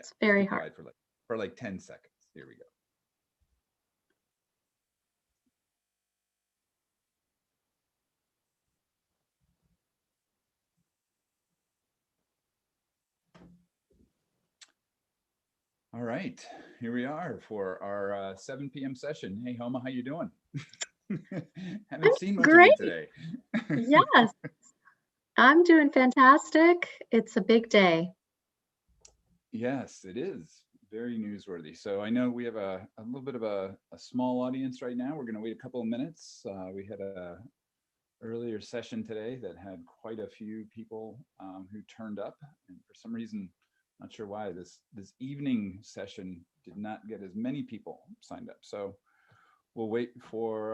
It's very Be hard. quiet for like 10 seconds. Here we go. All right, here we are for our 7 p.m. session. Hey, Homa, how you doing? Haven't seen much Great. of you today. Yes, I'm doing fantastic. It's a big day. Yes, it is very newsworthy. So I know we have a little bit of a small audience right now. We're going to wait a couple of minutes. We had a earlier session today that had quite a few people who turned up, and for some reason, not sure why, this evening session did not get as many people signed up. So we'll wait for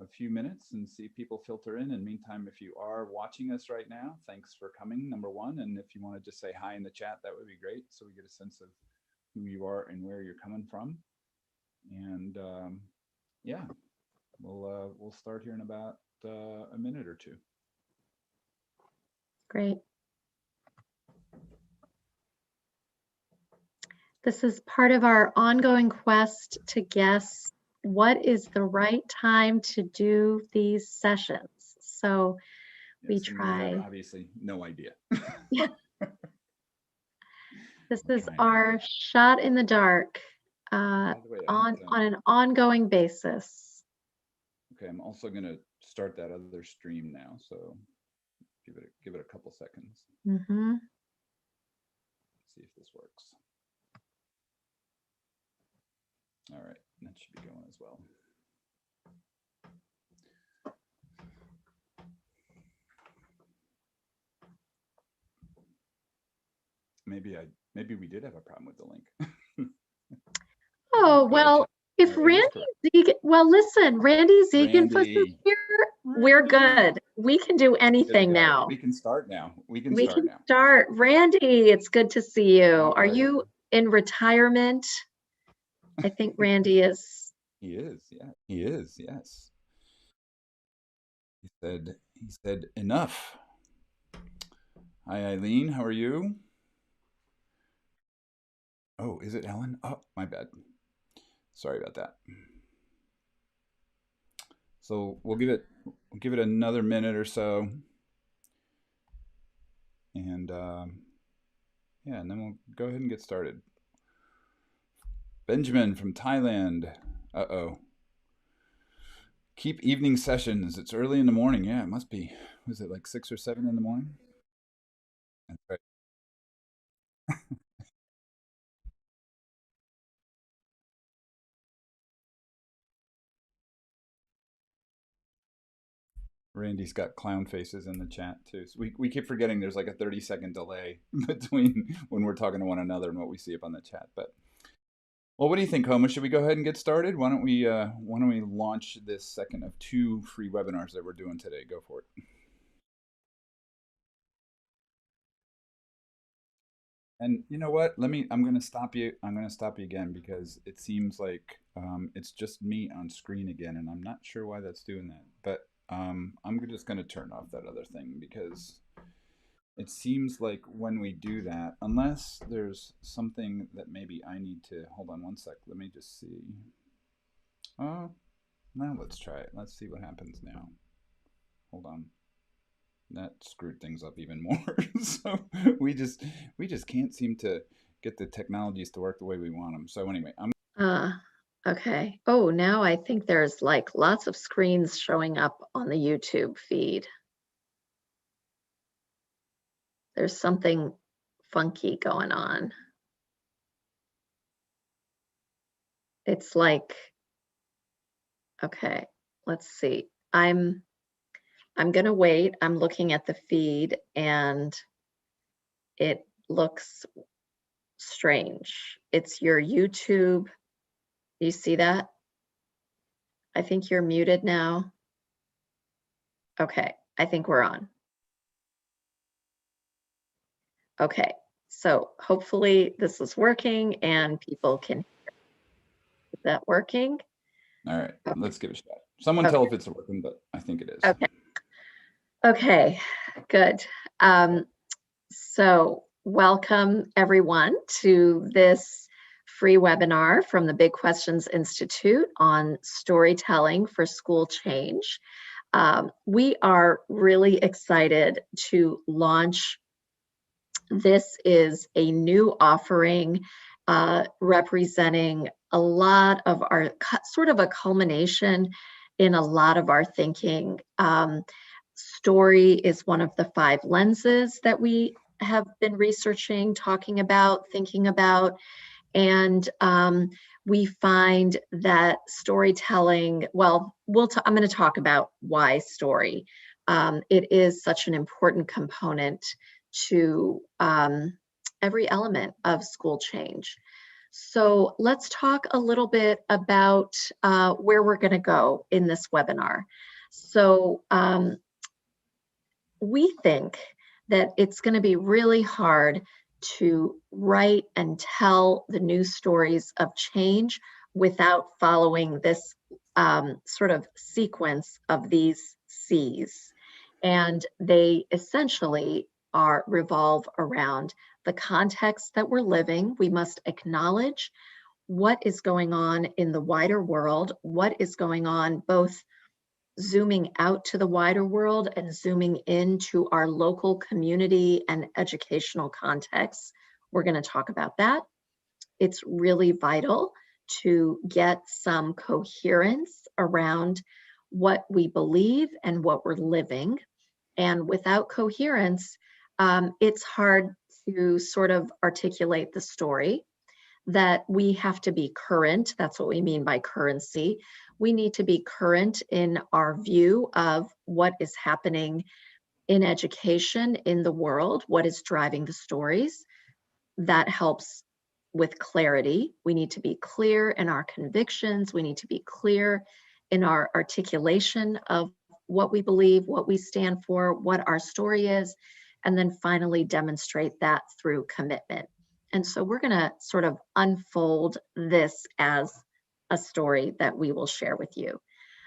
a few minutes and see if people filter in. And meantime, if you are watching us right now, thanks for coming, number one. And if you want to just say hi in the chat, that would be great, so we get a sense of who you are and where you're coming from. And yeah, we'll start here in about a minute or two. Great. This is part of our ongoing quest to guess what is the right time to do these sessions. So we try. We have obviously no idea. Yeah. This is our shot in the dark on an ongoing basis. Okay, I'm also going to start that other stream now, so give it a couple seconds. Mm-hmm. See if this works. All right, that should be going as well. Maybe we did have a problem with the link. Oh, well, if Randy Zegan, well, listen, Randy Zegan was here, we're good. We can do anything now. We can start now. We can start. Randy, it's good to see you. Are you in retirement? I think Randy is. He is, yeah. He is, yes. He said enough. Hi, Eileen, how are you? Oh, is it Ellen? Oh, my bad. Sorry about that. So we'll give it another minute or so, and yeah, and then we'll go ahead and get started. Benjamin from Thailand. Uh-oh. Keep evening sessions. It's early in the morning. Yeah, it must be. Was it like 6 or 7 in the morning? That's right. Randy's got clown faces in the chat too. So we keep forgetting there's like a 30-second delay between when we're talking to one another and what we see up on the chat. But well, what do you think, Homa? Should we go ahead and get started? Why don't we launch this second of 2 free webinars that we're doing today? Go for it. And you know what? I'm going to stop you. I'm going to stop you again because it seems like it's just me on screen again, and I'm not sure why that's doing that. But I'm just going to turn off that other thing because it seems like when we do that, unless there's something that maybe I need to, hold on one sec. Let me just see. Oh, now let's try it. Let's see what happens now. Hold on. That screwed things up even more. So we just can't seem to get the technologies to work the way we want them. So anyway, okay. Oh, now I think there's like lots of screens showing up on the YouTube feed. There's something funky going on. It's like, okay, let's see. I'm going to wait. I'm looking at the feed and it looks strange. It's your YouTube. You see that? I think you're muted now. Okay, I think we're on. Okay, so hopefully this is working and people can hear. Is that working? All right, let's give it a shot. Someone tell if it's working, but I think it is. Okay, good. So Welcome everyone to this free webinar from the Big Questions Institute on storytelling for school change. We are really excited to launch. This is a new offering representing a lot of our, sort of a culmination in a lot of our thinking. Story is one of the 5 lenses that we have been researching, talking about, thinking about, and we find that storytelling, well, I'm going to talk about why story. It is such an important component to every element of school change. So let's talk a little bit about where we're going to go in this webinar. So we think that it's going to be really hard to write and tell the news stories of change without following this sort of sequence of these C's. And they essentially revolve around the context that we're living. We must acknowledge what is going on in the wider world, what is going on both zooming out to the wider world and zooming into our local community and educational contexts. We're going to talk about that. It's really vital to get some coherence around what we believe and what we're living. And without coherence, it's hard to sort of articulate the story. That we have to be current. That's what we mean by currency. We need to be current in our view of what is happening in education in the world, what is driving the stories. That helps with clarity. We need to be clear in our convictions. We need to be clear in our articulation of what we believe, what we stand for, what our story is, and then finally demonstrate that through commitment. And so we're going to sort of unfold this as a story that we will share with you.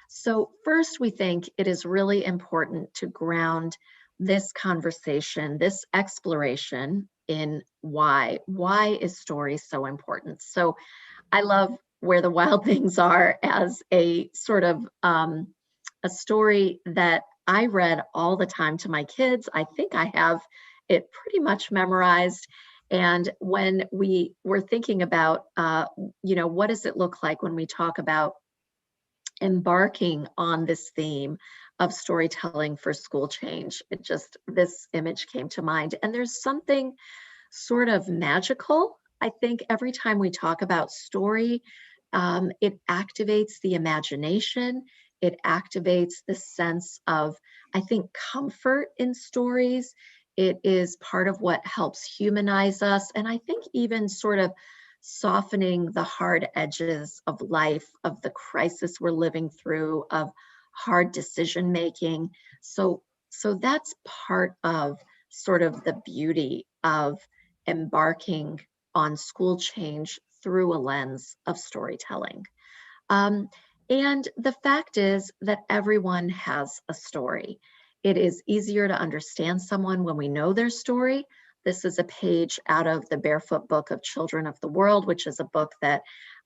So first, we think it is really important to ground this conversation, this exploration in why. Why is story so important? So I love Where the Wild Things Are as a sort of a story that I read all the time to my kids. I think I have it pretty much memorized. And when we were thinking about, what does it look like when we talk about embarking on this theme of storytelling for school change, this image came to mind. And there's something sort of magical, I think, every time we talk about story. It activates the imagination. It activates the sense of, I think, comfort in stories. It is part of what helps humanize us. And I think even sort of softening the hard edges of life, of the crisis we're living through, of hard decision making. So that's part of sort of the beauty of embarking on school change through a lens of storytelling. And the fact is that everyone has a story. It is easier to understand someone when we know their story. This is a page out of the Barefoot Book of Children of the World, which is a book that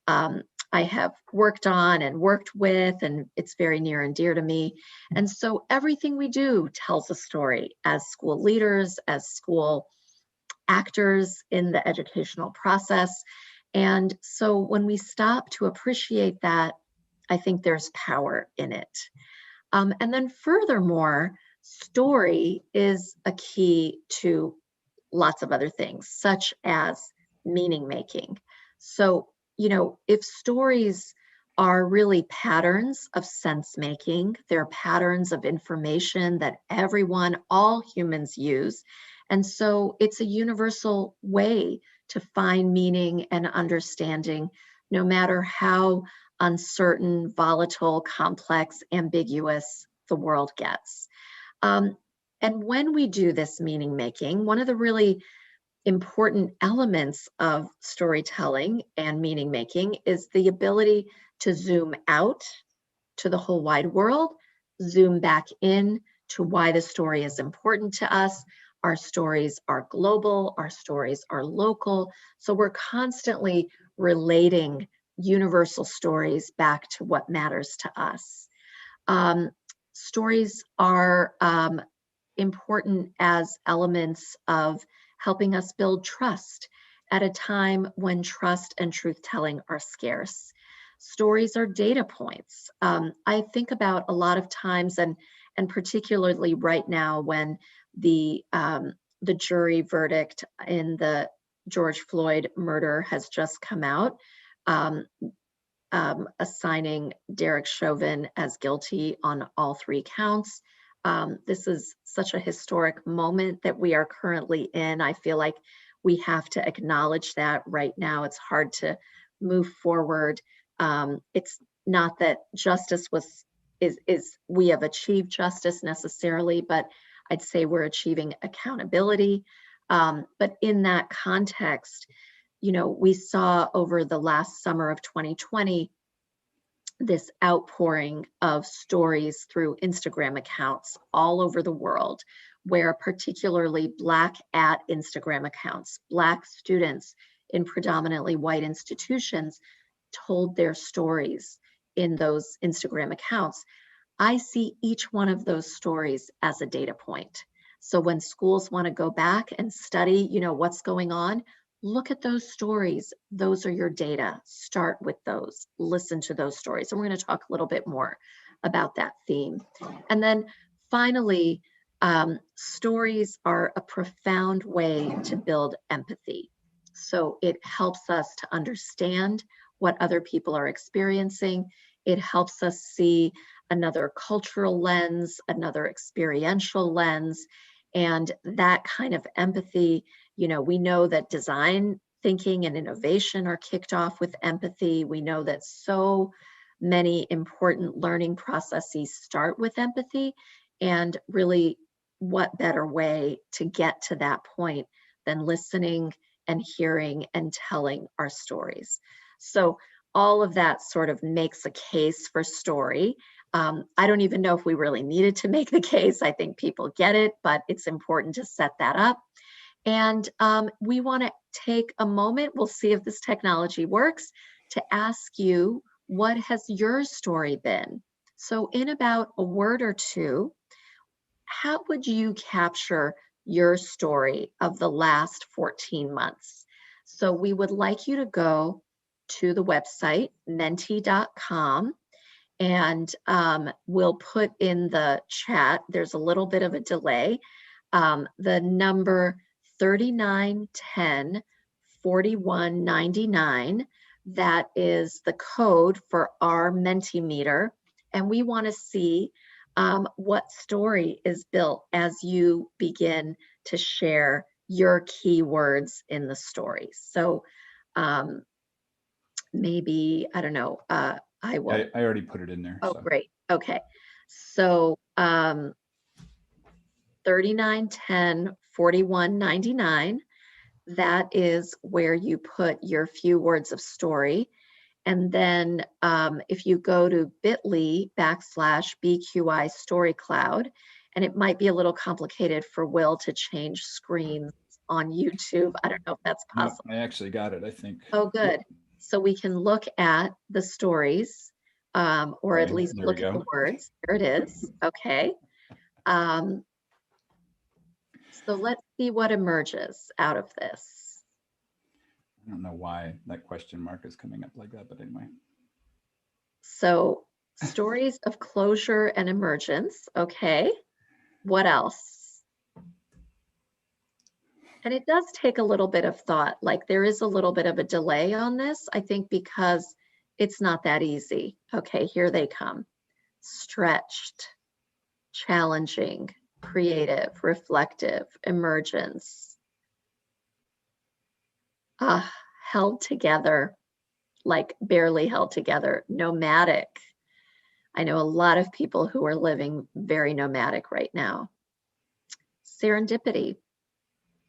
I have worked on and worked with, and it's very near and dear to me. And so everything we do tells a story as school leaders, as school actors in the educational process. And so when we stop to appreciate that, I think there's power in it. And then furthermore, story is a key to lots of other things, such as meaning making. So, if stories are really patterns of sense making, they're patterns of information that all humans use. And so it's a universal way to find meaning and understanding, no matter how uncertain, volatile, complex, ambiguous the world gets. And when we do this meaning making, one of the really important elements of storytelling and meaning making is the ability to zoom out to the whole wide world, zoom back in to why the story is important to us, our stories are global, our stories are local. So we're constantly relating universal stories back to what matters to us. Stories are important as elements of helping us build trust at a time when trust and truth telling are scarce. Stories are data points. I think about a lot of times, and particularly right now when the jury verdict in the George Floyd murder has just come out, um, assigning Derek Chauvin as guilty on all 3 counts. This is such a historic moment that we are currently in. I feel like we have to acknowledge that right now. It's hard to move forward. It's not that justice is we have achieved justice necessarily, but I'd say we're achieving accountability. But in that context, we saw over the last summer of 2020 this outpouring of stories through Instagram accounts all over the world, where particularly Black at Instagram accounts, Black students in predominantly white institutions told their stories in those Instagram accounts. I see each one of those stories as a data point. So when schools want to go back and study, what's going on, look at those stories. Those are your data. Start with those. Listen to those stories. And we're going to talk a little bit more about that theme. And then finally, stories are a profound way to build empathy. So it helps us to understand what other people are experiencing. It helps us see another cultural lens, another experiential lens, and that kind of empathy. We know that design thinking and innovation are kicked off with empathy. We know that so many important learning processes start with empathy, and really, what better way to get to that point than listening and hearing and telling our stories? So all of that sort of makes a case for story. I don't even know if we really needed to make the case. I think people get it, but it's important to set that up. And we want to take a moment, we'll see if this technology works, to ask you, what has your story been? So in about a word or two, how would you capture your story of the last 14 months? So we would like you to go to the website, menti.com, and we'll put in the chat, there's a little bit of a delay, the number 3910 4199. That is the code for our Mentimeter. And we want to see what story is built as you begin to share your keywords in the story. So maybe, I don't know, I will. I already put it in there. Oh, So. great. Okay. So 3910 4199, that is where you put your few words of story. And then if you go to bit.ly/BQI Story Cloud, and it might be a little complicated for Will to change screens on YouTube. I don't know if that's No, possible. I actually got it, I think. Oh, good. Yep. So we can look at the stories, or at Okay, least there we look at the go. words. Here it is. Okay. So let's see what emerges out of this. I don't know why that question mark is coming up like that, but anyway. So stories of closure and emergence. Okay. What else? And it does take a little bit of thought. Like there is a little bit of a delay on this, I think, because it's not that easy. Okay, here they come. Stretched, challenging, creative, reflective, emergence. Held together, like barely held together, nomadic. I know a lot of people who are living very nomadic right now. Serendipity,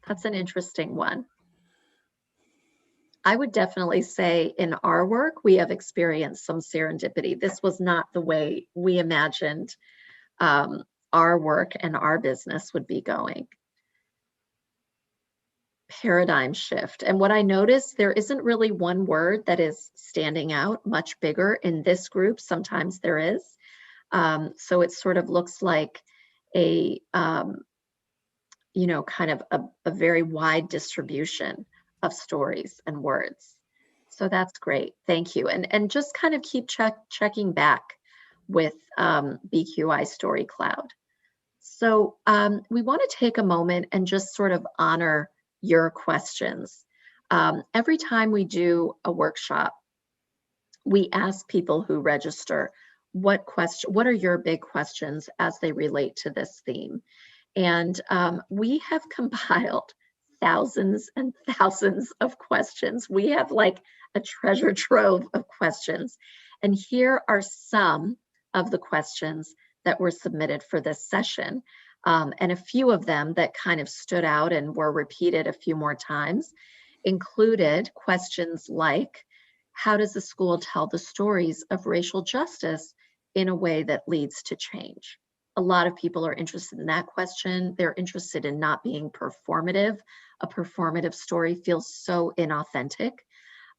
that's an interesting one. I would definitely say in our work, we have experienced some serendipity. This was not the way we imagined our work and our business would be going. paradigm shift. And what I noticed, there isn't really one word that is standing out much bigger in this group. Sometimes there is. So it sort of looks like a, kind of a very wide distribution of stories and words. So that's great. Thank you. And just kind of keep checking back with BQI Story Cloud. So we want to take a moment and just sort of honor your questions. Every time we do a workshop, we ask people who register, what are your big questions as they relate to this theme? And we have compiled thousands and thousands of questions. We have like a treasure trove of questions. And here are some of the questions that were submitted for this session. And a few of them that kind of stood out and were repeated a few more times included questions like, how does the school tell the stories of racial justice in a way that leads to change? A lot of people are interested in that question. They're interested in not being performative. A performative story feels so inauthentic.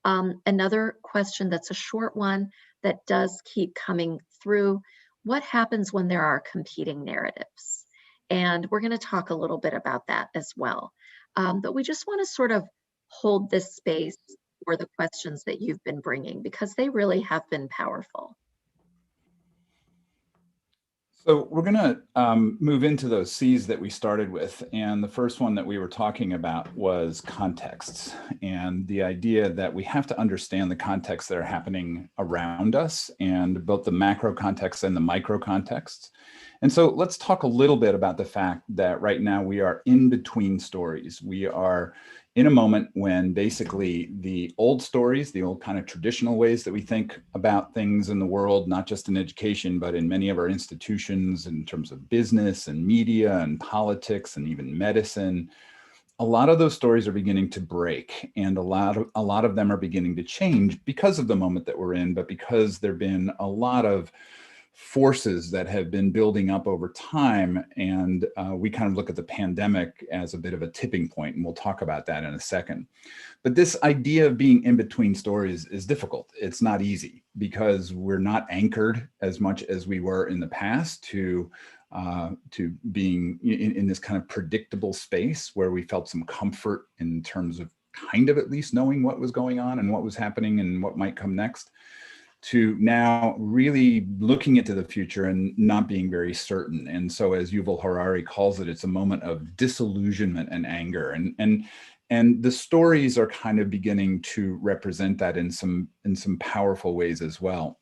Another question that's a short one that does keep coming through, what happens when there are competing narratives? And we're going to talk a little bit about that as well. But we just want to sort of hold this space for the questions that you've been bringing, because they really have been powerful. So we're going to move into those C's that we started with. And the first one that we were talking about was contexts, and the idea that we have to understand the contexts that are happening around us, and both the macro context and the micro contexts. And so let's talk a little bit about the fact that right now we are in between stories. We are in a moment when basically the old stories, the old kind of traditional ways that we think about things in the world, not just in education, but in many of our institutions in terms of business and media and politics and even medicine, a lot of those stories are beginning to break, and a lot of them are beginning to change because of the moment that we're in, but because there've been a lot of forces that have been building up over time. And we kind of look at the pandemic as a bit of a tipping point, and we'll talk about that in a second. But this idea of being in between stories is difficult. It's not easy because we're not anchored as much as we were in the past to being in this kind of predictable space where we felt some comfort in terms of kind of at least knowing what was going on and what was happening and what might come next, to now really looking into the future and not being very certain. And so, as Yuval Harari calls it, it's a moment of disillusionment and anger. And the stories are kind of beginning to represent that in some powerful ways as well.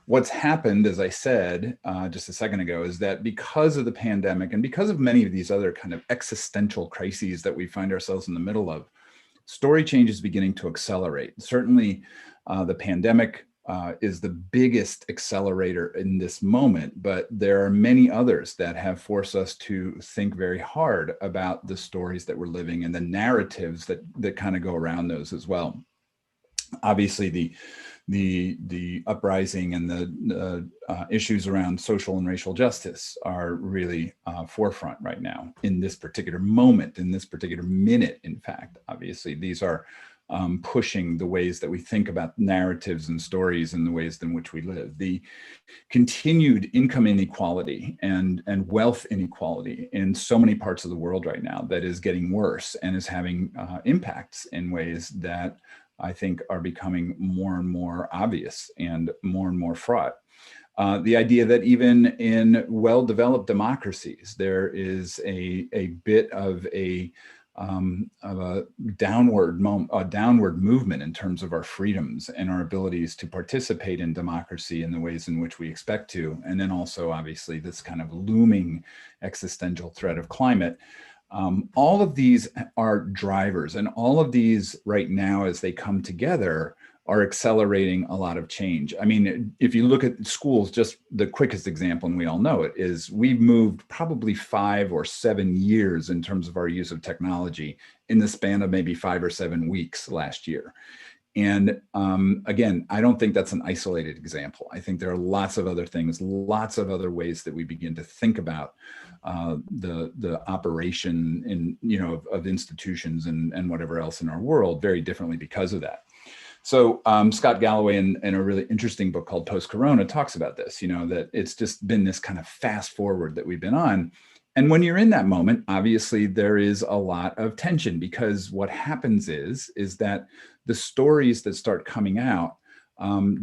What's happened, as I said just a second ago, is that because of the pandemic and because of many of these other kind of existential crises that we find ourselves in the middle of, story change is beginning to accelerate. Certainly, the pandemic is the biggest accelerator in this moment, but there are many others that have forced us to think very hard about the stories that we're living and the narratives that kind of go around those as well. Obviously, the uprising and the issues around social and racial justice are really forefront right now in this particular moment, in this particular minute. In fact, obviously, these are pushing the ways that we think about narratives and stories and the ways in which we live. The continued income inequality and wealth inequality in so many parts of the world right now that is getting worse and is having impacts in ways that I think are becoming more and more obvious and more fraught. The idea that even in well-developed democracies, there is a bit of a downward movement in terms of our freedoms and our abilities to participate in democracy in the ways in which we expect to. And then also, obviously, this kind of looming existential threat of climate. All of these are drivers, and all of these right now, as they come together, are accelerating a lot of change. I mean, if you look at schools, just the quickest example, and we all know it, is we've moved probably 5 or 7 years in terms of our use of technology in the span of maybe 5 or 7 weeks last year. And again, I don't think that's an isolated example. I think there are lots of other things, lots of other ways that we begin to think about the operation of institutions and whatever else in our world very differently because of that. So Scott Galloway in a really interesting book called Post-Corona talks about this, that it's just been this kind of fast forward that we've been on. And when you're in that moment, obviously there is a lot of tension, because what happens is that the stories that start coming out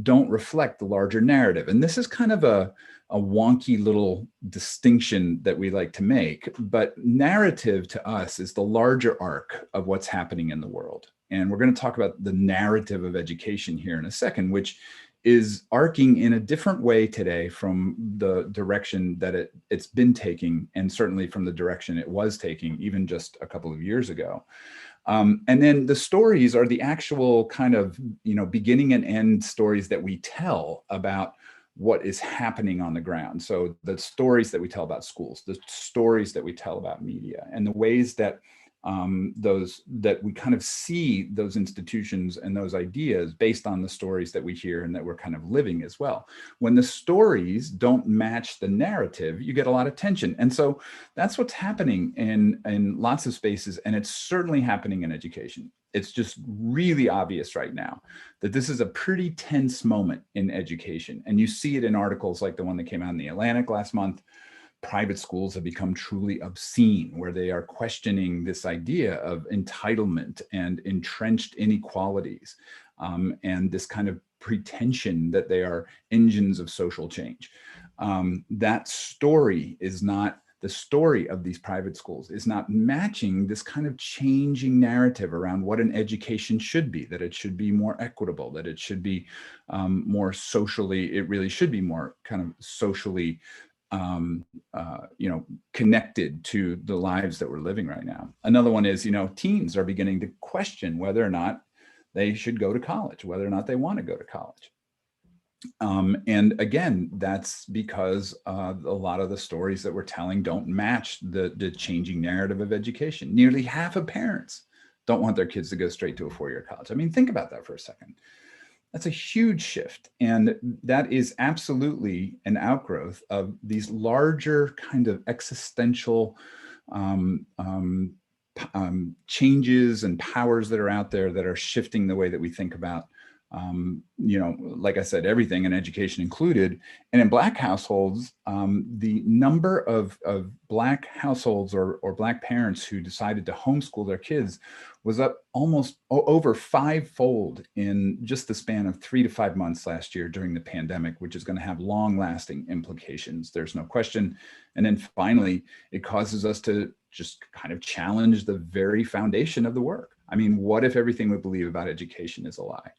don't reflect the larger narrative. And this is kind of a wonky little distinction that we like to make, but narrative to us is the larger arc of what's happening in the world. And we're going to talk about the narrative of education here in a second, which is arcing in a different way today from the direction that it's been taking, and certainly from the direction it was taking even just a couple of years ago. And then the stories are the actual kind of, beginning and end stories that we tell about what is happening on the ground. So the stories that we tell about schools, the stories that we tell about media, and the ways that that we kind of see those institutions and those ideas based on the stories that we hear and that we're kind of living as well. When the stories don't match the narrative, you get a lot of tension. And so that's what's happening in lots of spaces, and it's certainly happening in education. It's just really obvious right now that this is a pretty tense moment in education. And you see it in articles like the one that came out in the Atlantic last month. Private schools have become truly obscene, where they are questioning this idea of entitlement and entrenched inequalities, and this kind of pretension that they are engines of social change. That story is not the story of these private schools, is not matching this kind of changing narrative around what an education should be, that it should be more equitable, that it should be more socially, it really should be more kind of socially connected to the lives that we're living right now. Another one is, teens are beginning to question whether or not they should go to college, whether or not they want to go to college. And again, that's because a lot of the stories that we're telling don't match the changing narrative of education. Nearly half of parents don't want their kids to go straight to a four-year college. I mean, think about that for a second. That's a huge shift. And that is absolutely an outgrowth of these larger kind of existential changes and powers that are out there that are shifting the way that we think about, like I said, everything, and education included. And in Black households, the number of Black households or Black parents who decided to homeschool their kids was up almost over fivefold in just the span of 3 to 5 months last year during the pandemic, which is going to have long-lasting implications. There's no question. And then finally, it causes us to just kind of challenge the very foundation of the work. I mean, what if everything we believe about education is a lie?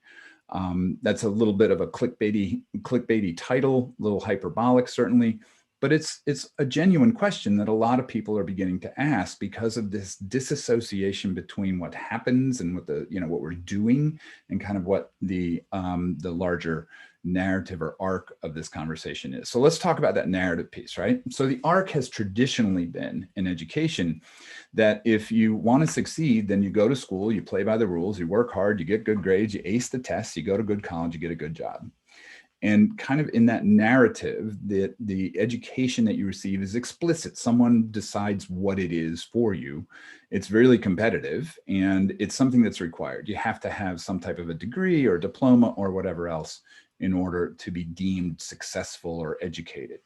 That's a little bit of a clickbaity title, a little hyperbolic, certainly, but it's a genuine question that a lot of people are beginning to ask because of this disassociation between what happens and what what we're doing and kind of what the larger narrative or arc of this conversation is. So let's talk about that narrative piece, right? So the arc has traditionally been in education that if you want to succeed, then you go to school, you play by the rules, you work hard, you get good grades, you ace the tests, you go to good college, you get a good job. And kind of in that narrative, that the education that you receive is explicit. Someone decides what it is for you. It's really competitive, and it's something that's required. You have to have some type of a degree or diploma or whatever else in order to be deemed successful or educated.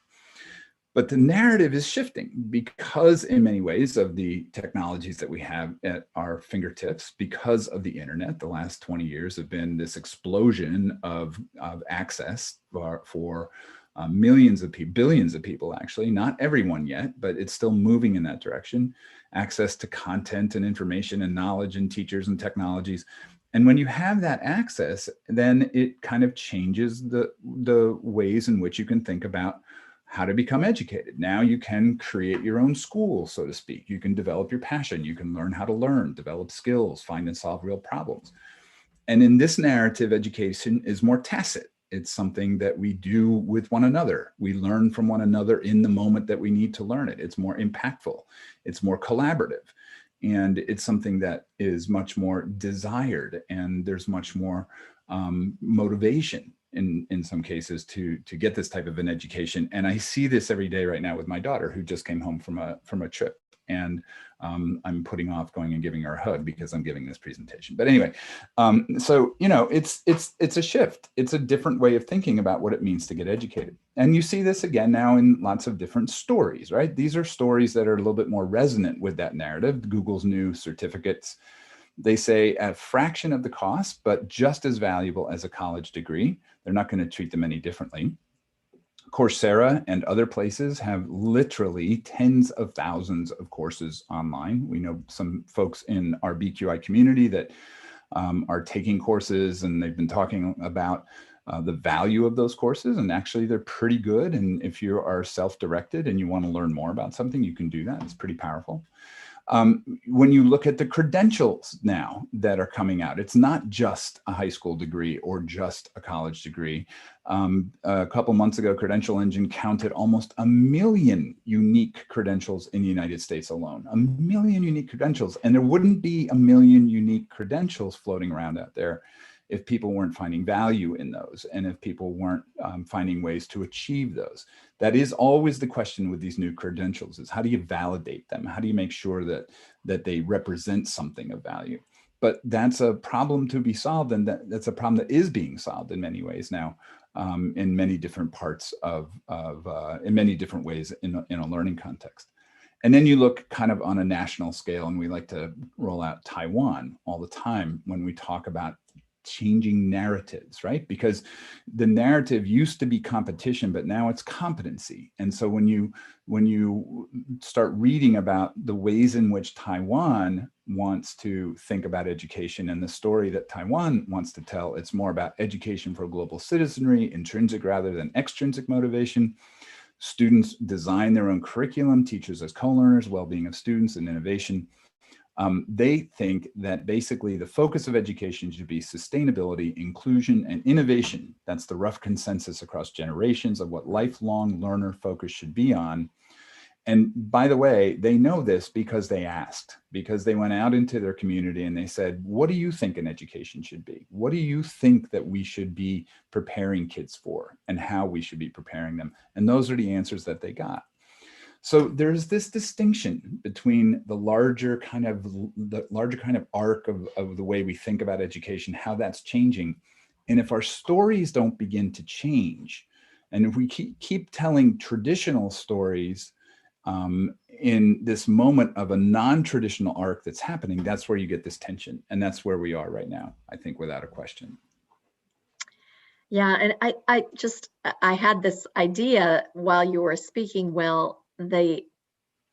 But the narrative is shifting because in many ways of the technologies that we have at our fingertips, because of the internet. The last 20 years have been this explosion of access for millions of people, billions of people, actually, not everyone yet, but it's still moving in that direction. Access to content and information and knowledge and teachers and technologies. And when you have that access, then it kind of changes the ways in which you can think about how to become educated. Now you can create your own school, so to speak. You can develop your passion. You can learn how to learn, develop skills, find and solve real problems. And in this narrative, education is more tacit. It's something that we do with one another. We learn from one another in the moment that we need to learn it. It's more impactful. It's more collaborative. And it's something that is much more desired, and there's much more motivation in some cases to get this type of an education. And I see this every day right now with my daughter, who just came home from a trip. And I'm putting off going and giving her a hug because I'm giving this presentation. But anyway, so it's a shift. It's a different way of thinking about what it means to get educated. And you see this again now in lots of different stories, right? These are stories that are a little bit more resonant with that narrative. Google's new certificates, they say a fraction of the cost, but just as valuable as a college degree. They're not going to treat them any differently. Coursera and other places have literally tens of thousands of courses online. We know some folks in our BQI community that are taking courses, and they've been talking about the value of those courses, and actually they're pretty good. And if you are self-directed and you want to learn more about something, you can do that. It's pretty powerful. When you look at the credentials now that are coming out, it's not just a high school degree or just a college degree. A couple months ago, Credential Engine counted almost 1 million unique credentials in the United States alone. 1 million unique credentials. And there wouldn't be 1 million unique credentials floating around out there if people weren't finding value in those, and if people weren't finding ways to achieve those. That is always the question with these new credentials, is how do you validate them? How do you make sure that they represent something of value? But that's a problem to be solved, and that's a problem that is being solved in many ways now, in many different parts in many different ways in a learning context. And then you look kind of on a national scale, and we like to roll out Taiwan all the time when we talk about changing narratives, right? Because the narrative used to be competition, but now it's competency. And so when you start reading about the ways in which Taiwan wants to think about education and the story that Taiwan wants to tell, it's more about education for global citizenry, intrinsic rather than extrinsic motivation. Students design their own curriculum, teachers as co-learners, well-being of students, and innovation. They think that basically the focus of education should be sustainability, inclusion, and innovation. That's the rough consensus across generations of what lifelong learner focus should be on. And by the way, they know this because they asked, because they went out into their community and they said, what do you think an education should be? What do you think that we should be preparing kids for, and how we should be preparing them? And those are the answers that they got. So there's this distinction between the larger kind of arc of the way we think about education, how that's changing. And if our stories don't begin to change, and if we keep telling traditional stories in this moment of a non-traditional arc that's happening, that's where you get this tension. And that's where we are right now, I think, without a question. Yeah, and I had this idea while you were speaking, Will,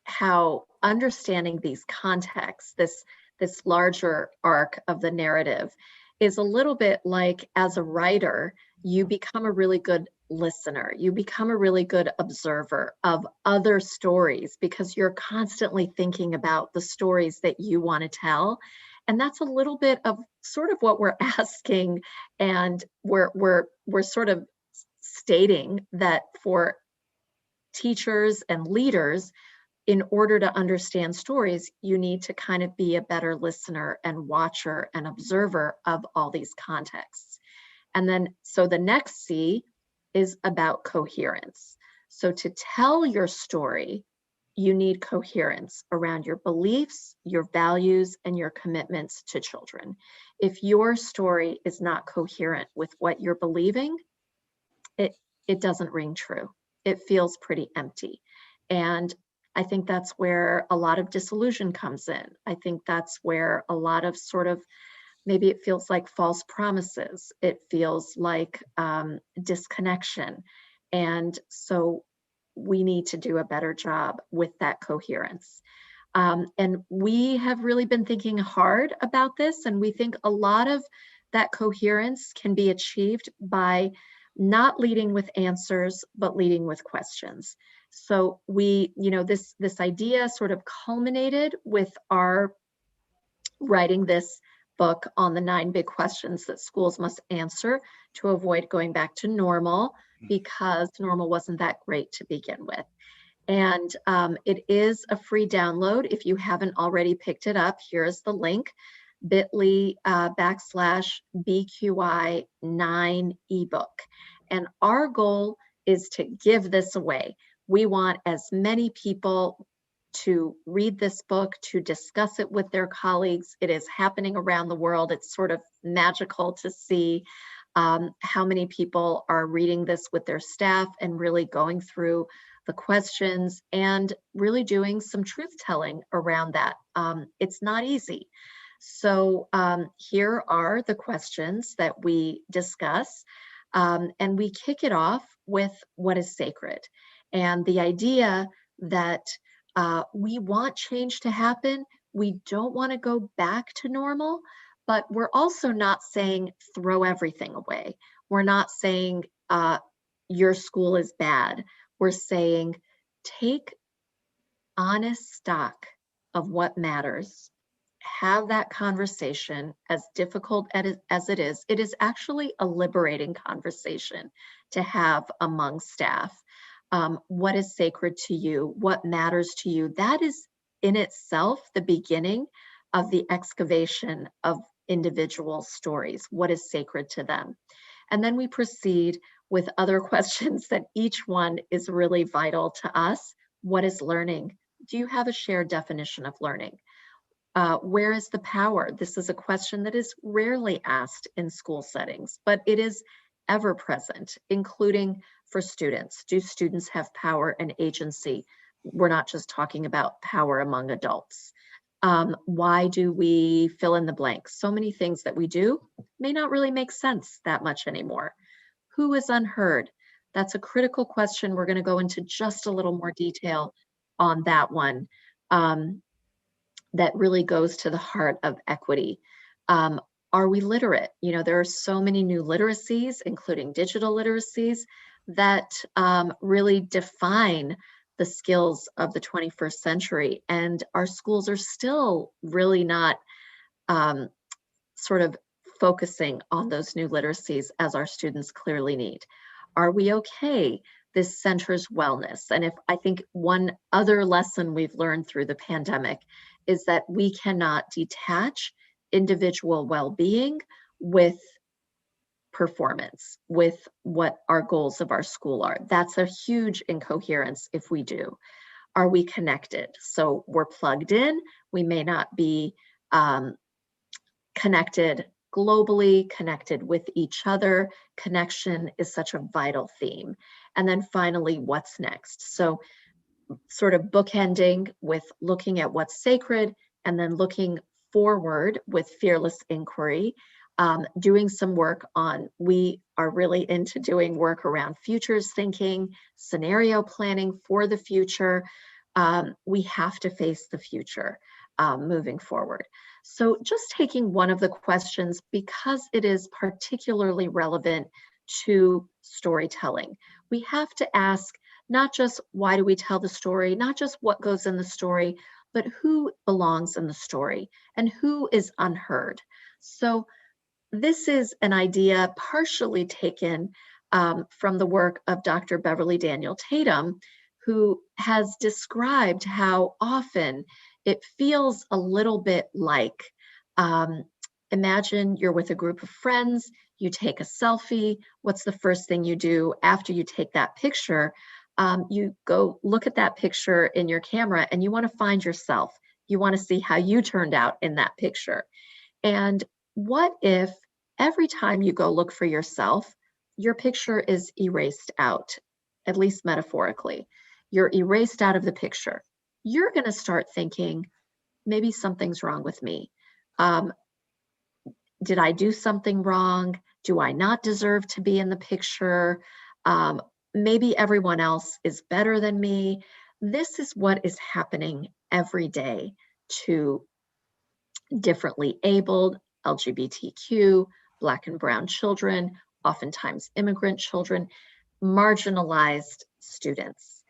how understanding these contexts, this larger arc of the narrative, is a little bit like, as a writer, you become a really good listener. You become a really good observer of other stories because you're constantly thinking about the stories that you want to tell. And that's a little bit of sort of what we're asking, and we're sort of stating that for teachers and leaders, in order to understand stories, you need to kind of be a better listener and watcher and observer of all these contexts. And then, so the next C is about coherence. So to tell your story, you need coherence around your beliefs, your values, and your commitments to children. If your story is not coherent with what you're believing, it doesn't ring true. It feels pretty empty. And I think that's where a lot of disillusion comes in. I think that's where a lot of sort of, maybe it feels like false promises. It feels like disconnection. And so we need to do a better job with that coherence. And we have really been thinking hard about this, and we think a lot of that coherence can be achieved by not leading with answers, but leading with questions. So we, this idea sort of culminated with our writing this book on the 9 big questions that schools must answer to avoid going back to normal, because normal wasn't that great to begin with. And it is a free download. If you haven't already picked it up, here's the link, bit.ly/BQI9 ebook. And our goal is to give this away. We want as many people to read this book, to discuss it with their colleagues. It is happening around the world. It's sort of magical to see how many people are reading this with their staff and really going through the questions and really doing some truth telling around that. It's not easy. So here are the questions that we discuss, and we kick it off with what is sacred. And the idea that we want change to happen, we don't want to go back to normal, but we're also not saying throw everything away. We're not saying your school is bad. We're saying take honest stock of what matters. Have that conversation, as difficult as it is actually a liberating conversation to have among staff. What is sacred to you? What matters to you? That is in itself the beginning of the excavation of individual stories. What is sacred to them? And then we proceed with other questions that each one is really vital to us. What is learning? Do you have a shared definition of learning? Where is the power? This is a question that is rarely asked in school settings, but it is ever present, including for students. Do students have power and agency? We're not just talking about power among adults. Why do we fill in the blanks? So many things that we do may not really make sense that much anymore. Who is unheard? That's a critical question. We're going to go into just a little more detail on that one. That really goes to the heart of equity. Are we literate? You know, there are so many new literacies, including digital literacies, that really define the skills of the 21st century. And our schools are still really not sort of focusing on those new literacies as our students clearly need. Are we okay? This centers wellness. And if I think one other lesson we've learned through the pandemic is that we cannot detach individual well-being with performance, with what our goals of our school are. That's a huge incoherence if we do. Are we connected? So we're plugged in. We may not be connected globally, connected with each other. Connection is such a vital theme. And then finally, what's next? So sort of bookending with looking at what's sacred and then looking forward with fearless inquiry, doing some work on, we are really into doing work around futures thinking, scenario planning for the future. We have to face the future moving forward. So just taking one of the questions, because it is particularly relevant to storytelling, we have to ask not just why do we tell the story, not just what goes in the story, but who belongs in the story and who is unheard. So this is an idea partially taken from the work of Dr. Beverly Daniel Tatum, who has described how often it feels a little bit like, imagine you're with a group of friends, you take a selfie. What's the first thing you do after you take that picture? You go look at that picture in your camera and you want to find yourself. You want to see how you turned out in that picture. And what if every time you go look for yourself, your picture is erased out, at least metaphorically? You're erased out of the picture. You're going to start thinking, maybe something's wrong with me. Did I do something wrong? Do I not deserve to be in the picture? Maybe everyone else is better than me. This is what is happening every day to differently abled, LGBTQ, Black and Brown children, oftentimes immigrant children, marginalized students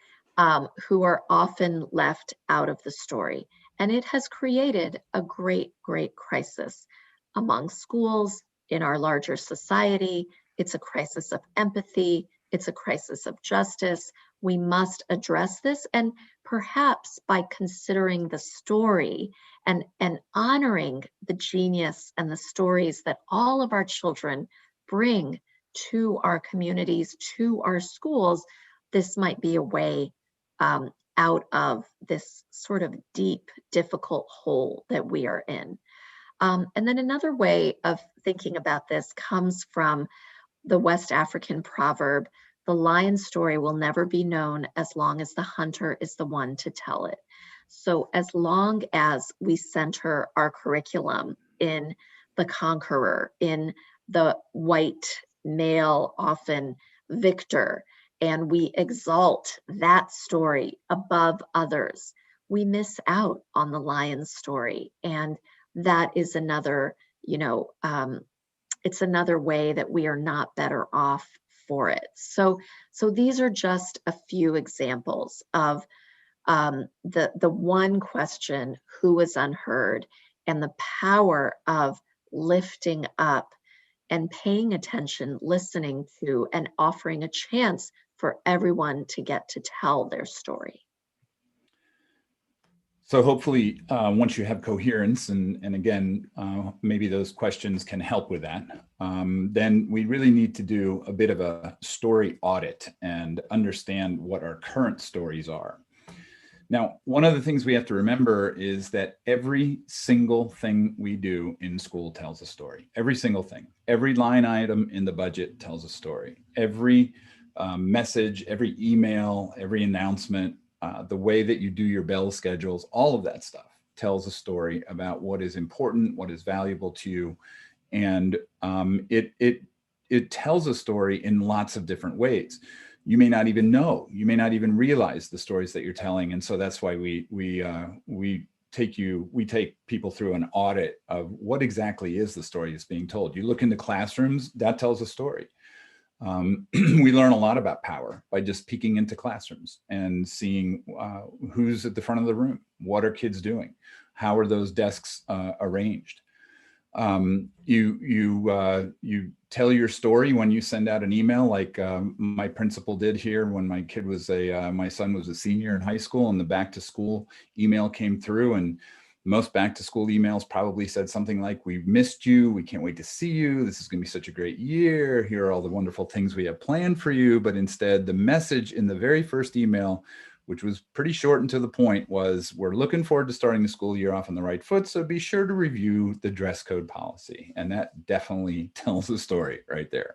who are often left out of the story. And it has created a great, great crisis among schools, in our larger society. It's a crisis of empathy. It's a crisis of justice. we must address this. And perhaps by considering the story and honoring the genius and the stories that all of our children bring to our communities, to our schools, this might be a way out of this sort of deep, difficult hole that we are in. And then another way of thinking about this comes from the West African proverb, the lion story will never be known as long as the hunter is the one to tell it. So as long as we center our curriculum in the conqueror, in the white male, often victor, and we exalt that story above others, we miss out on the lion's story. And that is another, it's another way that we are not better off for it. So these are just a few examples of the one question, who is unheard, and the power of lifting up and paying attention, listening to, and offering a chance for everyone to get to tell their story. So hopefully, once you have coherence, and again, maybe those questions can help with that, then we really need to do a bit of a story audit and understand what our current stories are. Now, one of the things we have to remember is that every single thing we do in school tells a story. Every single thing. Every line item in the budget tells a story. Every message, every email, every announcement, the way that you do your bell schedules, all of that stuff tells a story about what is important, what is valuable to you. And it tells a story in lots of different ways. You may not even know, you may not even realize the stories that you're telling. And so that's why we take people through an audit of what exactly is the story that's being told. You look into classrooms, that tells a story. We learn a lot about power by just peeking into classrooms and seeing who's at the front of the room. What are kids doing? How are those desks arranged? You tell your story when you send out an email, like my principal did here when my kid was my son was a senior in high school, and the back to school email came through, and most back to school emails probably said something like, "We've missed you. We can't wait to see you. This is going to be such a great year. Here are all the wonderful things we have planned for you." But instead, the message in the very first email, which was pretty short and to the point, was, "We're looking forward to starting the school year off on the right foot, so be sure to review the dress code policy." And that definitely tells a story right there.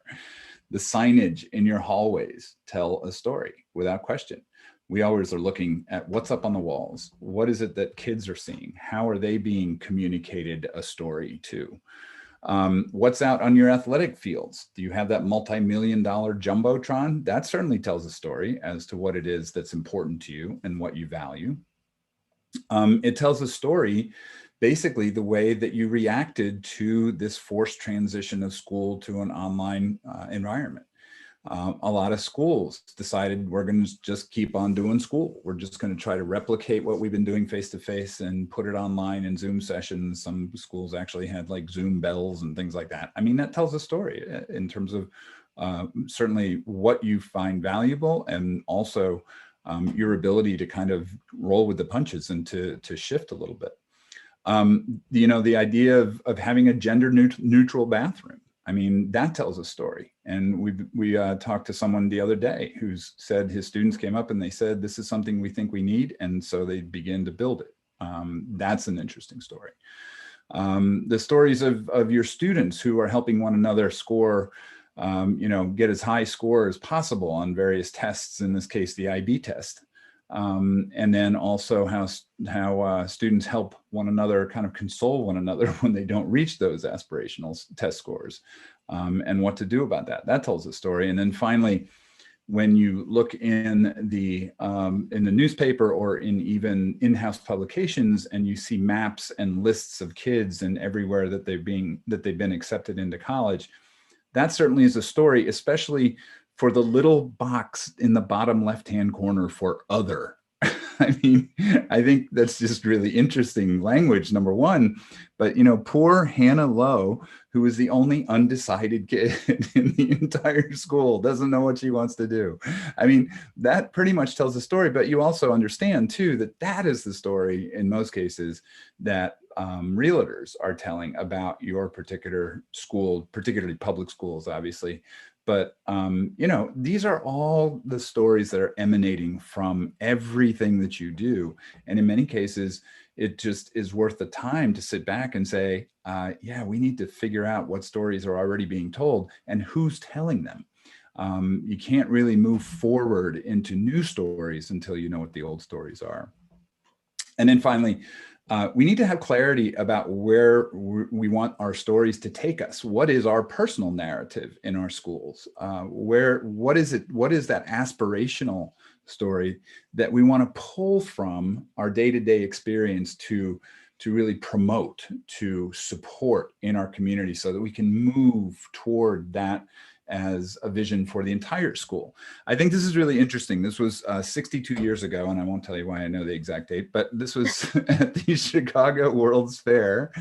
The signage in your hallways tell a story without question. We always are looking at what's up on the walls. What is it that kids are seeing? How are they being communicated a story to? What's out on your athletic fields? Do you have that multi-million-dollar Jumbotron? That certainly tells a story as to what it is that's important to you and what you value. It tells a story, basically the way that you reacted to this forced transition of school to an online environment. A lot of schools decided we're going to just keep on doing school. We're just going to try to replicate what we've been doing face-to-face and put it online in Zoom sessions. Some schools actually had like Zoom bells and things like that. I mean, that tells a story in terms of certainly what you find valuable, and also your ability to kind of roll with the punches and to shift a little bit. The idea of having a gender neutral bathroom. I mean, that tells a story. And we talked to someone the other day who said his students came up and they said, "This is something we think we need." And so they begin to build it. That's an interesting story. The stories of your students who are helping one another score, get as high score as possible on various tests, in this case, the IB test. And then also how students help one another, kind of console one another when they don't reach those aspirational test scores, and what to do about that. That tells a story. And then finally, when you look in the newspaper or in even in-house publications, and you see maps and lists of kids and everywhere that they've been accepted into college, that certainly is a story, especially for the little box in the bottom left-hand corner for other. I mean, I think that's just really interesting language, number one, But, you know, poor Hannah Lowe, who is the only undecided kid in the entire school, doesn't know what she wants to do. I mean, that pretty much tells the story, but you also understand too that that is the story in most cases that realtors are telling about your particular school, particularly public schools, obviously. But, you know, these are all the stories that are emanating from everything that you do. And in many cases, it just is worth the time to sit back and say, yeah, we need to figure out what stories are already being told and who's telling them. You can't really move forward into new stories until you know what the old stories are. And then finally, we need to have clarity about where we want our stories to take us. What is our personal narrative in our schools? What is it? What is that aspirational story that we want to pull from our day-to-day experience to really promote, to support in our community so that we can move toward that as a vision for the entire school. I think this is really interesting. This was 62 years ago, and I won't tell you why I know the exact date, but this was at the Chicago World's Fair.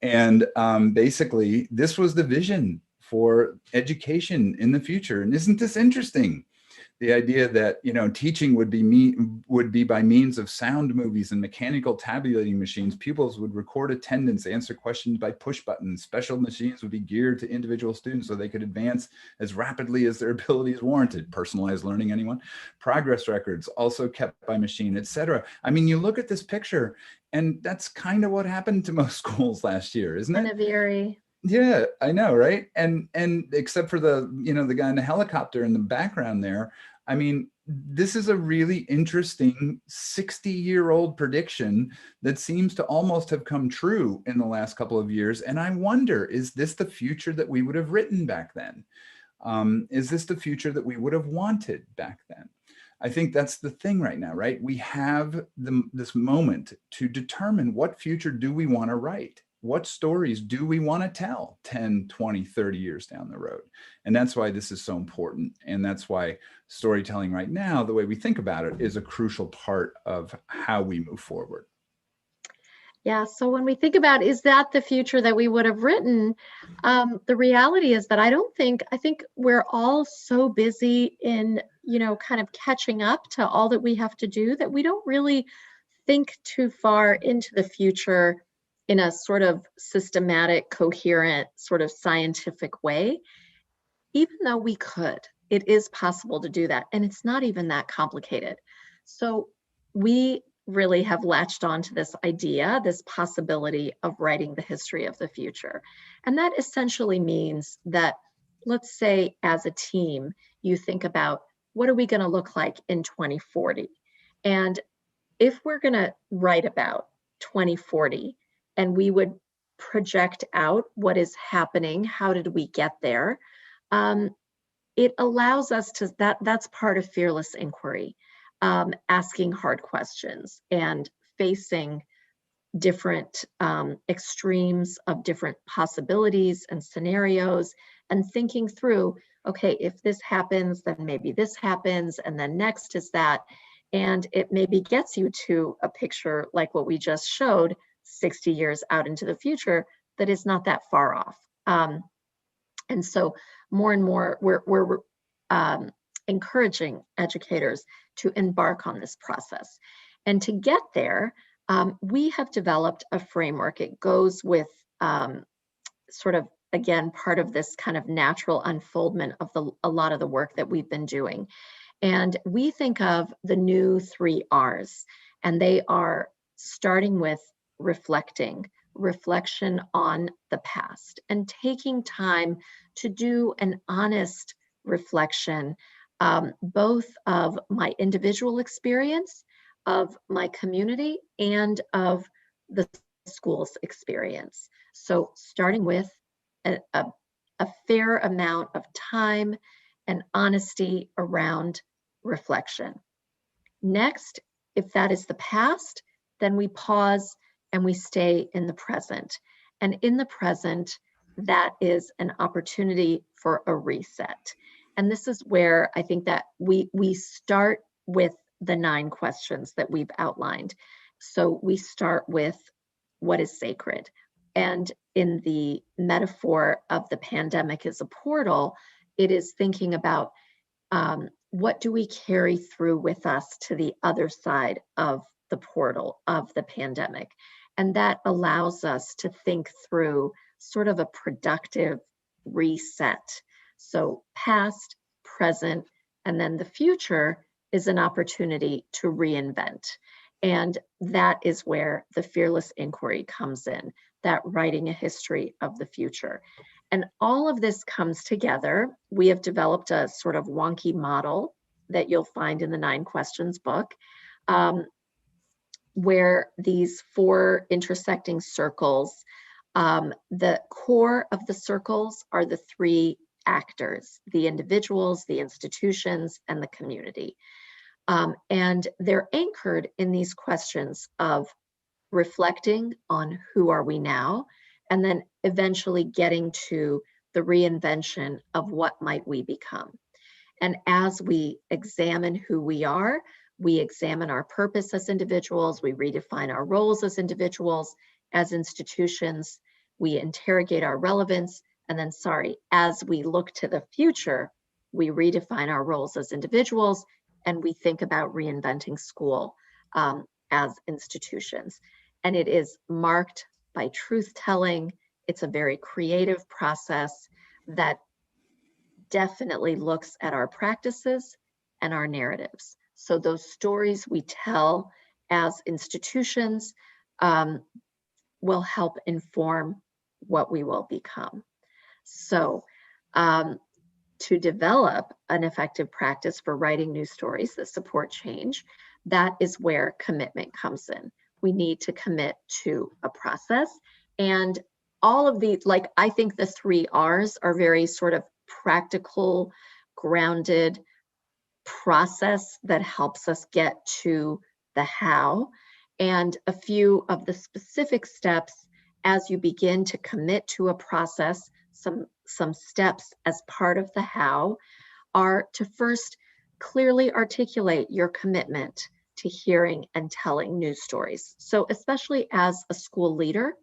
And basically, this was the vision for education in the future. And isn't this interesting? The idea that, you know, teaching would be by means of sound movies and mechanical tabulating machines. Pupils would record attendance, answer questions by push buttons. Special machines would be geared to individual students so they could advance as rapidly as their abilities warranted. Personalized learning, anyone? Progress records also kept by machine, etc. I mean, you look at this picture, and that's kind of what happened to most schools last year, isn't it? Very. Yeah, I know, right? And except for the, you know, the guy in the helicopter in the background there, I mean, this is a really interesting 60-year-old prediction that seems to almost have come true in the last couple of years. And I wonder, is this the future that we would have written back then? Is this the future that we would have wanted back then? I think that's the thing right now, right? We have this moment to determine what future do we want to write? What stories do we want to tell 10, 20, 30 years down the road? And that's why this is so important. And that's why storytelling right now, the way we think about it, is a crucial part of how we move forward. Yeah, so when we think about, is that the future that we would have written? The reality is that I think we're all so busy in, you know, kind of catching up to all that we have to do that we don't really think too far into the future in a sort of systematic, coherent, sort of scientific way, even though we could. It is possible to do that, and it's not even that complicated. So we really have latched on to this idea, this possibility of writing the history of the future. And that essentially means that, let's say, as a team, you think about what are we going to look like in 2040? And if we're going to write about 2040 and we would project out what is happening, how did we get there? It allows us to, that's part of fearless inquiry, asking hard questions and facing different extremes of different possibilities and scenarios and thinking through, okay, if this happens, then maybe this happens, and then next is that. And it maybe gets you to a picture like what we just showed 60 years out into the future that is not that far off. And so more and more, we're encouraging educators to embark on this process. And to get there, we have developed a framework. It goes with sort of, again, part of this kind of natural unfoldment of a lot of the work that we've been doing. And we think of the new 3 R's, and they are starting with reflection on the past, and taking time to do an honest reflection, both of my individual experience, of my community, and of the school's experience. So starting with a fair amount of time and honesty around reflection. Next, if that is the past, then we pause and we stay in the present. And in the present, that is an opportunity for a reset. And this is where I think that we start with the 9 questions that we've outlined. So we start with what is sacred, And in the metaphor of the pandemic as a portal, it is thinking about what do we carry through with us to the other side of the portal of the pandemic? And that allows us to think through sort of a productive reset. So, past, present, and then the future is an opportunity to reinvent. And that is where the fearless inquiry comes in, that writing a history of the future. And all of this comes together. We have developed a sort of wonky model that you'll find in the 9 Questions book, um, where these 4 intersecting circles, the core of the circles are the 3 actors, the individuals, the institutions, and the community. And they're anchored in these questions of reflecting on who are we now, and then eventually getting to the reinvention of what might we become. And as we examine who we are, we examine our purpose as individuals, we redefine our roles as individuals, as institutions, we interrogate our relevance, and then, as we look to the future, we redefine our roles as individuals, and we think about reinventing school as institutions. And it is marked by truth telling. It's a very creative process that definitely looks at our practices and our narratives. So those stories we tell as institutions will help inform what we will become. So to develop an effective practice for writing new stories that support change, that is where commitment comes in. We need to commit to a process. And all of the, like, I think the 3 R's are very sort of practical, grounded process that helps us get to the how. And a few of the specific steps as you begin to commit to a process, some steps as part of the how are to first clearly articulate your commitment to hearing and telling news stories. So especially as a school leader,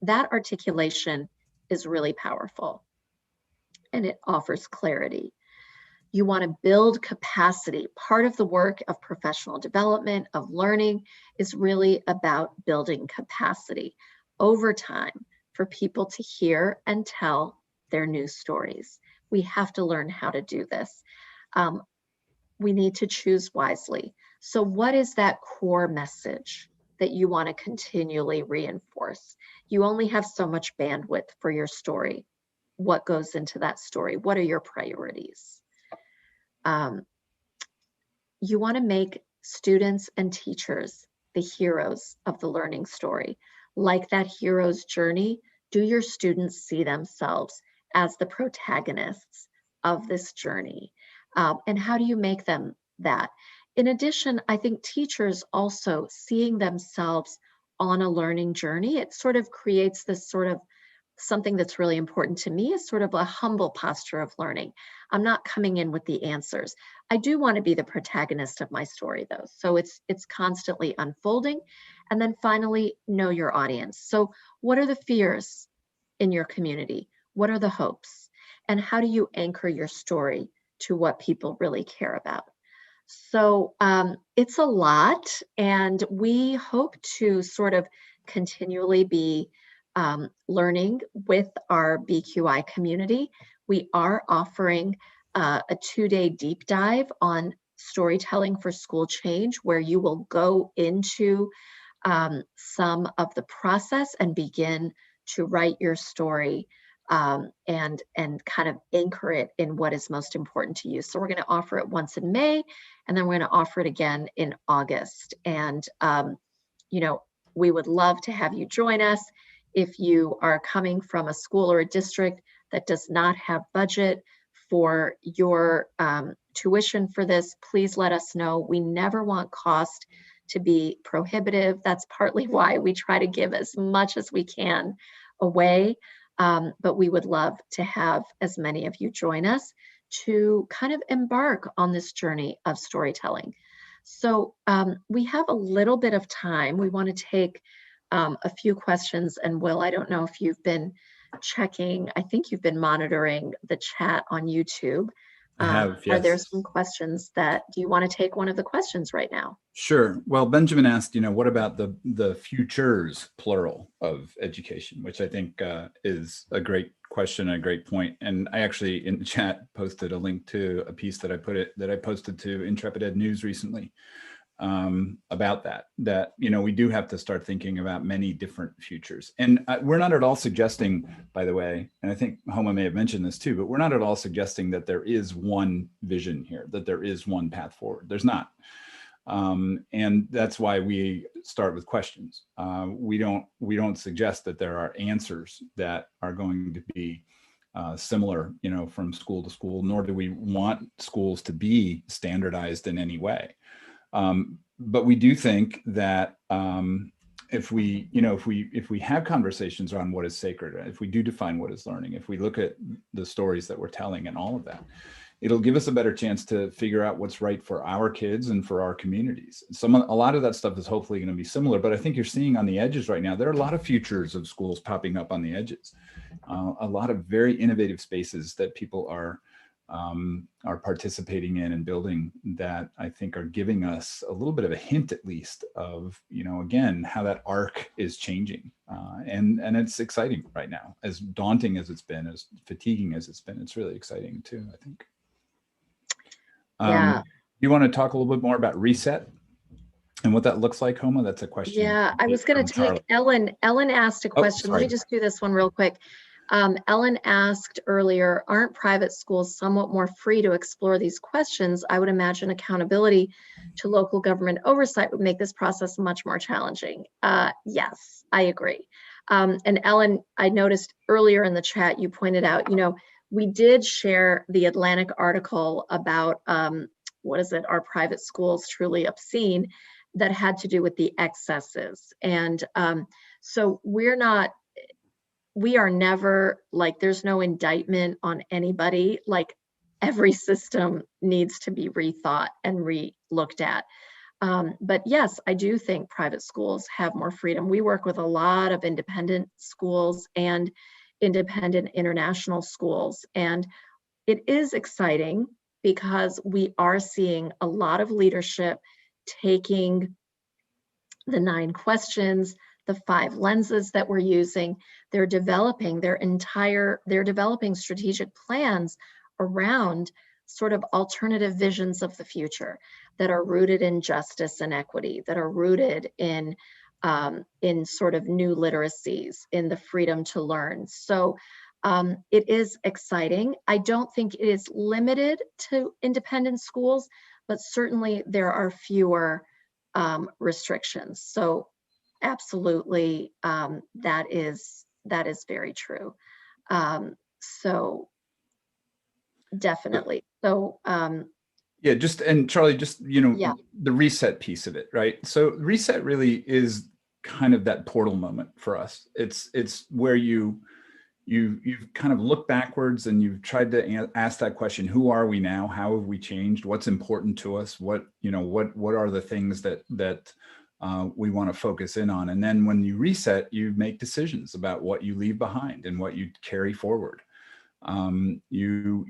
that articulation is really powerful and it offers clarity. You want to build capacity. Part of the work of professional development, of learning, is really about building capacity over time for people to hear and tell their news stories. We have to learn how to do this. We need to choose wisely. So, what is that core message that you want to continually reinforce? You only have so much bandwidth for your story. What goes into that story? What are your priorities? You want to make students and teachers the heroes of the learning story. Like that hero's journey, do your students see themselves as the protagonists of this journey? And how do you make them that? In addition, I think teachers also seeing themselves on a learning journey, it sort of creates this sort of something that's really important to me is sort of a humble posture of learning. I'm not coming in with the answers. I do want to be the protagonist of my story though. So it's constantly unfolding. And then finally, know your audience. So what are the fears in your community? What are the hopes? And how do you anchor your story to what people really care about? So it's a lot, and we hope to sort of continually be learning with our BQI community. We are offering a 2-day deep dive on storytelling for school change, where you will go into some of the process and begin to write your story and kind of anchor it in what is most important to you. So we're going to offer it once in May, and then we're going to offer it again in August. And we would love to have you join us. If you are coming from a school or a district that does not have budget for your tuition for this, please let us know. We never want cost to be prohibitive. That's partly why we try to give as much as we can away. But we would love to have as many of you join us to kind of embark on this journey of storytelling. So we have a little bit of time. We want to take a few questions, and Will, I don't know if you've been checking, I think you've been monitoring the chat on YouTube. I have, Are there yes. some questions do you want to take one of the questions right now? Sure. Well, Benjamin asked, what about the futures, plural, of education, which I think is a great question, a great point. And I actually in the chat posted a link to a piece that I posted to Intrepid Ed News recently about that we do have to start thinking about many different futures. And we're not at all suggesting, by the way, and I think Homa may have mentioned this too, but we're not at all suggesting that there is one vision here, that there is one path forward. There's not. And that's why we start with questions. We don't suggest that there are answers that are going to be similar, from school to school, nor do we want schools to be standardized in any way. But we do think that if we have conversations around what is sacred, if we do define what is learning, if we look at the stories that we're telling and all of that, it'll give us a better chance to figure out what's right for our kids and for our communities. A lot of that stuff is hopefully going to be similar, but I think you're seeing on the edges right now, there are a lot of futures of schools popping up on the edges. A lot of very innovative spaces that people are participating in and building that I think are giving us a little bit of a hint, at least, of, again, how that arc is changing. And it's exciting right now. As daunting as it's been, as fatiguing as it's been, it's really exciting too, I think. Yeah. You want to talk a little bit more about reset and what that looks like, Homa? That's a question. Yeah, I was going to take Ellen. Ellen asked a question. Let me just do this one real quick. Ellen asked earlier, aren't private schools somewhat more free to explore these questions? I would imagine accountability to local government oversight would make this process much more challenging. Yes, I agree. And Ellen, I noticed earlier in the chat, you pointed out, we did share the Atlantic article about, Are Private Schools Truly Obscene? That had to do with the excesses. And so we are never, there's no indictment on anybody. Every system needs to be rethought and re-looked at. But yes, I do think private schools have more freedom. We work with a lot of independent schools and independent international schools. And it is exciting because we are seeing a lot of leadership taking the 9 questions, the 5 lenses that we're using. They're developing strategic plans around sort of alternative visions of the future that are rooted in justice and equity, that are rooted in sort of new literacies, in the freedom to learn. So it is exciting. I don't think it is limited to independent schools, but certainly there are fewer restrictions. So absolutely, that is very true. So definitely. So yeah, and Charlie, yeah. the reset piece of it, right? So reset really is kind of that portal moment for us. It's where you've kind of looked backwards and you've tried to ask that question: who are we now? How have we changed? What's important to us? What are the things that we want to focus in on? And then when you reset, you make decisions about what you leave behind and what you carry forward. You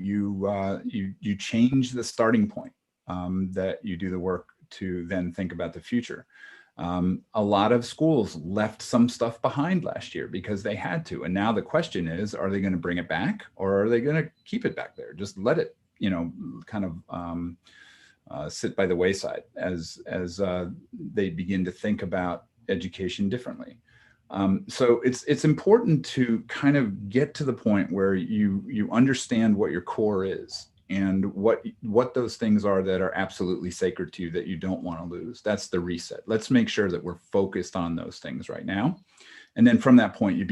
change the starting point, that you do the work to then think about the future. A lot of schools left some stuff behind last year because they had to. And now the question is, are they going to bring it back, or are they going to keep it back there? Just let it, kind of sit by the wayside as they begin to think about education differently. So it's important to kind of get to the point where you understand what your core is and what those things are that are absolutely sacred to you that you don't want to lose. That's the reset. Let's make sure that we're focused on those things right now. And then from that point, you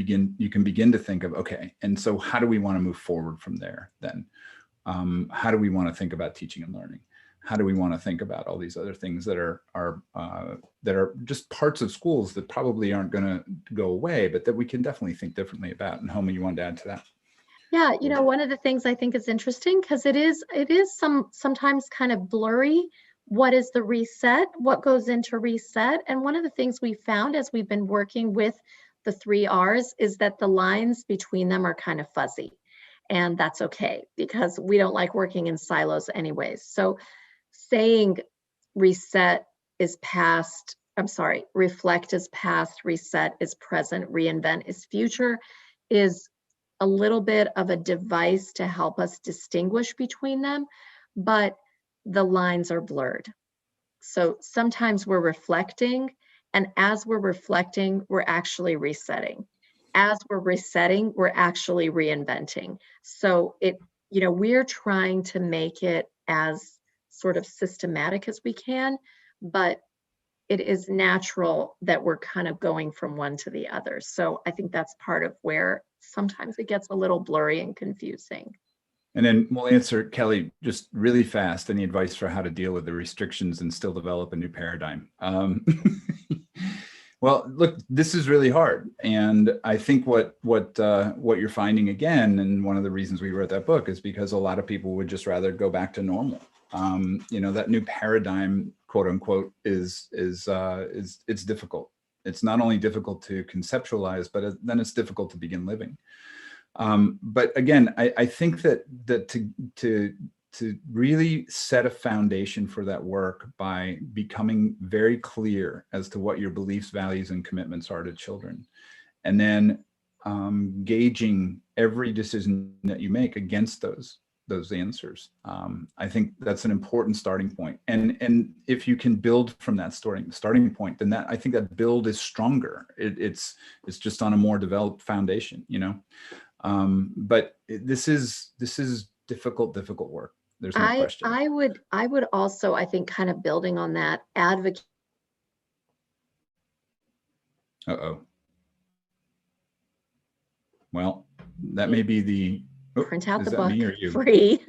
can begin to think of, okay, and so how do we want to move forward from there then? How do we want to think about teaching and learning? How do we want to think about all these other things that are just parts of schools that probably aren't going to go away, but that we can definitely think differently about? And Homa, you wanted to add to that? Yeah, one of the things I think is interesting, because it is sometimes kind of blurry what is the reset? What goes into reset? And one of the things we found as we've been working with the 3 Rs is that the lines between them are kind of fuzzy. And that's okay because we don't like working in silos anyways. So saying reset is past, I'm sorry, reflect is past, reset is present, reinvent is future is a little bit of a device to help us distinguish between them, but the lines are blurred. So sometimes we're reflecting, and as we're reflecting, we're actually resetting. As we're resetting, we're actually reinventing. So we're trying to make it as sort of systematic as we can, but it is natural that we're kind of going from one to the other. So I think that's part of where sometimes it gets a little blurry and confusing. And then we'll answer, Kelly, just really fast, any advice for how to deal with the restrictions and still develop a new paradigm? Well, look, this is really hard. And I think what you're finding again, and one of the reasons we wrote that book is because a lot of people would just rather go back to normal. That new paradigm, quote unquote, is it's difficult. It's not only difficult to conceptualize, but then it's difficult to begin living. But again, I think that to really set a foundation for that work by becoming very clear as to what your beliefs, values, and commitments are to children, and then gauging every decision that you make against those answers. I think that's an important starting point. And if you can build from that starting point, then I think that build is stronger. It's just on a more developed foundation, but this is difficult work. There's no question. I would also, I think, kind of building on that, advocate. Uh-oh. Well, that may be the print out the book free.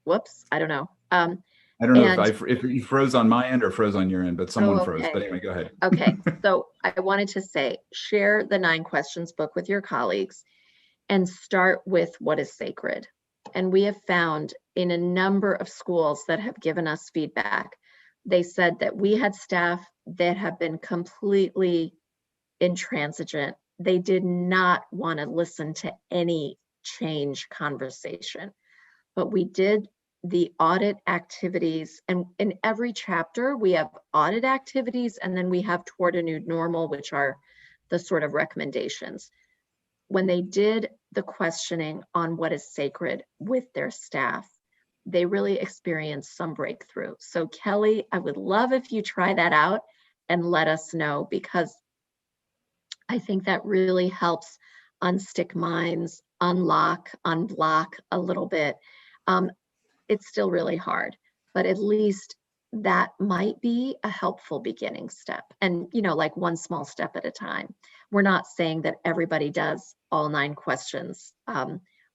Whoops, I don't know. I don't know if you froze on my end or froze on your end, but someone froze. But anyway, go ahead. Okay, so I wanted to say, share the 9 questions book with your colleagues and start with what is sacred. And we have found in a number of schools that have given us feedback, they said that we had staff that have been completely intransigent. They did not want to listen to any change conversation, but we did the audit activities, and in every chapter we have audit activities, and then we have toward a new normal, which are the sort of recommendations. When they did the questioning on what is sacred with their staff, they really experienced some breakthrough. So Kelly, I would love if you try that out and let us know, because I think that really helps unstick minds, unlock, unblock a little bit. It's still really hard, but at least that might be a helpful beginning step. And, like one small step at a time. We're not saying that everybody does all 9 questions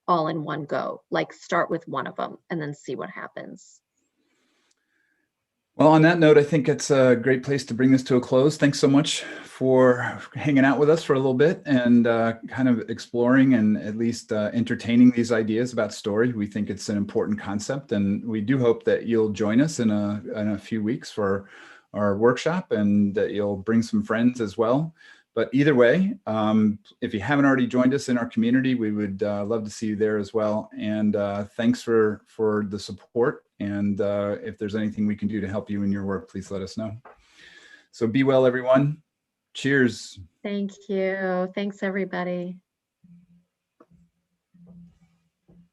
all in one go. Like, start with one of them and then see what happens. Well, on that note, I think it's a great place to bring this to a close. Thanks so much for hanging out with us for a little bit and kind of exploring and at least entertaining these ideas about story. We think it's an important concept, and we do hope that you'll join us in a few weeks for our workshop, and that you'll bring some friends as well. But either way, if you haven't already joined us in our community, we would love to see you there as well. And thanks for the support. And if there's anything we can do to help you in your work, please let us know. So be well, everyone. Cheers. Thank you. Thanks, everybody.